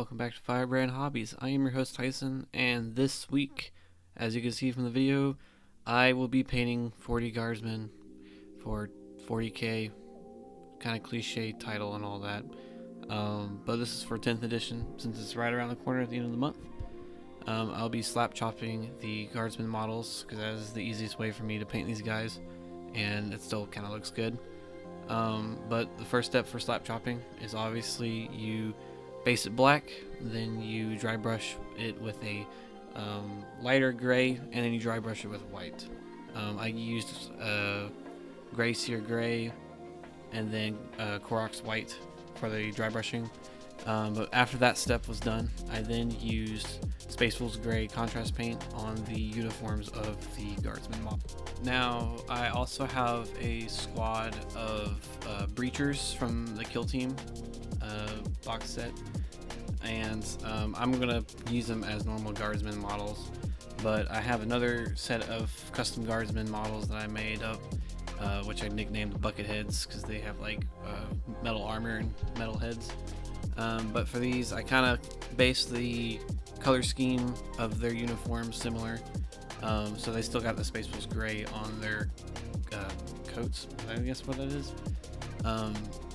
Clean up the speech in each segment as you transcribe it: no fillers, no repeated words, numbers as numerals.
welcome back to Firebrand Hobbies. I am your host Tyson, and this week, as you can see from the video, I will be painting 40 Guardsmen for 40k, kind of cliche title and all that. But this is for 10th edition, since it's right around the corner at the end of the month. I'll be slap chopping the Guardsmen models, because that is the easiest way for me to paint these guys, and it still kind of looks good. But the first step for slap chopping is obviously you base it black, then you dry brush it with a lighter gray, and then you dry brush it with white. I used gray sear gray and then Koroks white for the dry brushing. But after that step was done, I then used Space Wolves gray contrast paint on the uniforms of the Guardsmen model. Now I also have a squad of breachers from the Kill Team box set, and I'm gonna use them as normal Guardsmen models, but I have another set of custom Guardsmen models that I made up, which I nicknamed Bucket Heads because they have like metal armor and metal heads. But for these, I kind of based the color scheme of their uniforms similar, so they still got the Space Wolves gray on their coats, I guess what that is.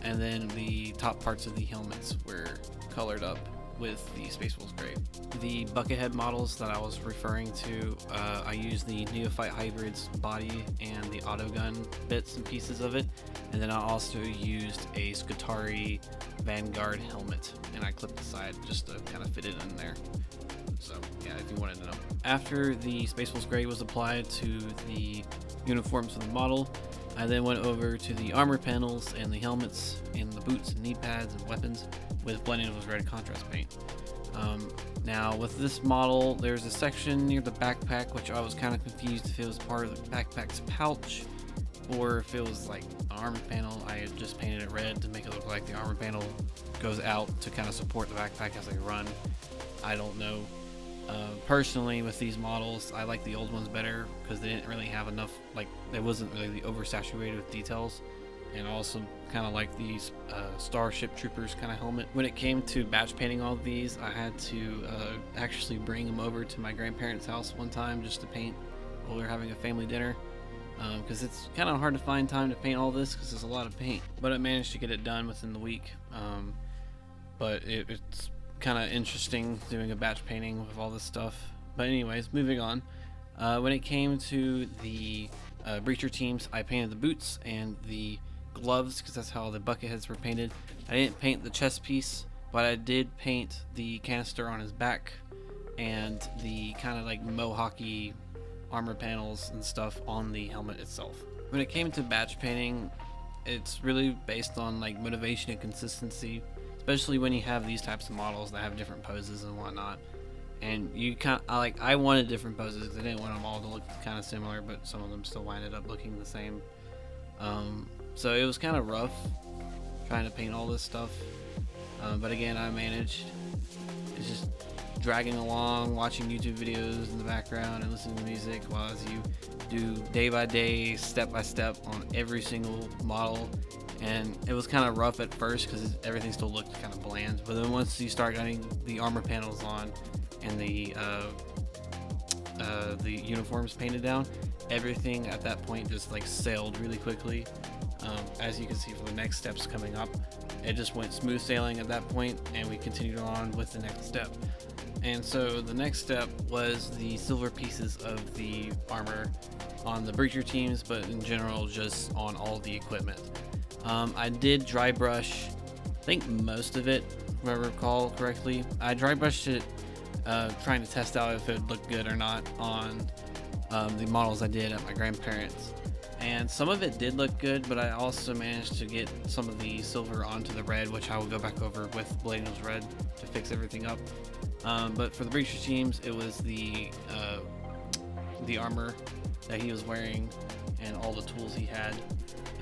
And then the top parts of the helmets were colored up with the Space Wolves gray. The Buckethead models that I was referring to, I used the Neophyte Hybrid's body and the auto gun bits and pieces of it, and then I also used a Skitarii Vanguard helmet, and I clipped the side just to kind of fit it in there. So yeah, if you wanted to know. After the Space Wolves gray was applied to the uniforms of the model, I then went over to the armor panels and the helmets and the boots and knee pads and weapons with Blending with Red contrast paint. Now with this model, there's a section near the backpack which I was kind of confused if it was part of the backpack's pouch or if it was like an armor panel. I had just painted it red to make it look like the armor panel goes out to kind of support the backpack as I run. I don't know. Personally, with these models, I like the old ones better because they didn't really have enough, like, it wasn't really oversaturated with details. And I also kind of like these Starship Troopers kind of helmet. When it came to batch painting all of these, I had to actually bring them over to my grandparents' house one time just to paint while we were having a family dinner. Because it's kind of hard to find time to paint all this because there's a lot of paint. But I managed to get it done within the week. But it's kind of interesting doing a batch painting with all this stuff. But anyways, moving on. When it came to the breacher teams, I painted the boots and the gloves because that's how the bucket heads were painted. I didn't paint the chest piece, but I did paint the canister on his back and the kind of like mohawky armor panels and stuff on the helmet itself. When it came to batch painting, it's really based on like motivation and consistency, especially when you have these types of models that have different poses and whatnot. And you I wanted different poses because I didn't want them all to look kind of similar, but some of them still winded up looking the same. So it was kind of rough trying to paint all this stuff, but again, I managed. It's just dragging along, watching YouTube videos in the background and listening to music while as you do day by day, step by step on every single model. And it was kind of rough at first because everything still looked kind of bland, but then once you start getting the armor panels on and the uniforms painted down, everything at that point just like sailed really quickly. As you can see for the next steps coming up, it just went smooth sailing at that point, and we continued on with the next step. And so the next step was the silver pieces of the armor on the breacher teams, but in general just on all the equipment. I did dry brush, I think most of it, if I recall correctly. I dry brushed it trying to test out if it would look good or not on the models I did at my grandparents'. And some of it did look good, but I also managed to get some of the silver onto the red, which I will go back over with Blending with Red to fix everything up. But for the breacher teams, it was the armor that he was wearing and all the tools he had.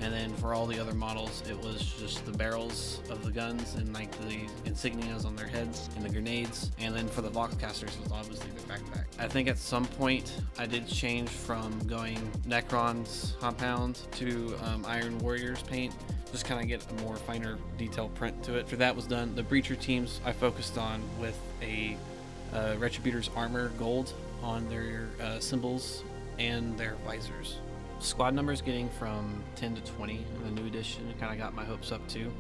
And then for all the other models, it was just the barrels of the guns and like the insignias on their heads and the grenades. And then for the Voxcasters, it was obviously the backpack. I think at some point I did change from going Necron's compound to Iron Warriors paint. Just kind of get a more finer detailed print to it. After that was done, the Breacher teams I focused on with a Retributor's armor gold on their symbols and their visors. Squad numbers getting from 10 to 20 in the new edition kind of got my hopes up too,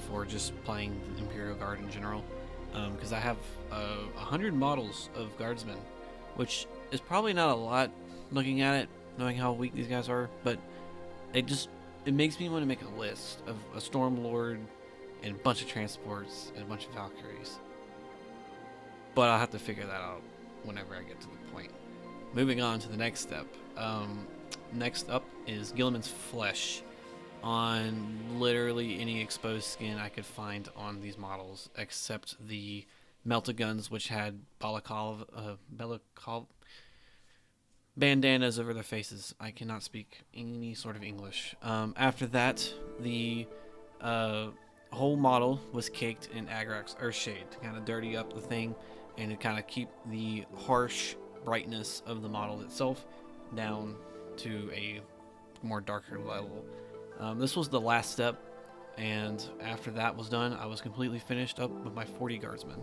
for just playing the Imperial Guard in general, because I have 100 models of Guardsmen, which is probably not a lot looking at it, knowing how weak these guys are, but it makes me want to make a list of a Stormlord and a bunch of transports and a bunch of Valkyries. But I'll have to figure that out whenever I get to the point. Moving on to the next step. Next up is Guilliman's Flesh on literally any exposed skin I could find on these models, except the melta guns, which had balaclava bandanas over their faces. I cannot speak any sort of English. After that, the whole model was caked in Agrax Earthshade to kind of dirty up the thing and to kind of keep the harsh brightness of the model itself down to a more darker level. This was the last step, and after that was done, I was completely finished up with my 40 Guardsmen.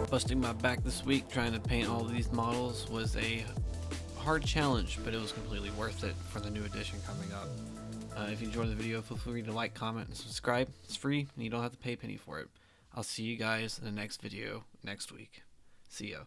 Busting my back this week trying to paint all of these models was a hard challenge, but it was completely worth it for the new edition coming up. If you enjoyed the video, feel free to like, comment, and subscribe. It's free, and you don't have to pay a penny for it. I'll see you guys in the next video next week. See ya.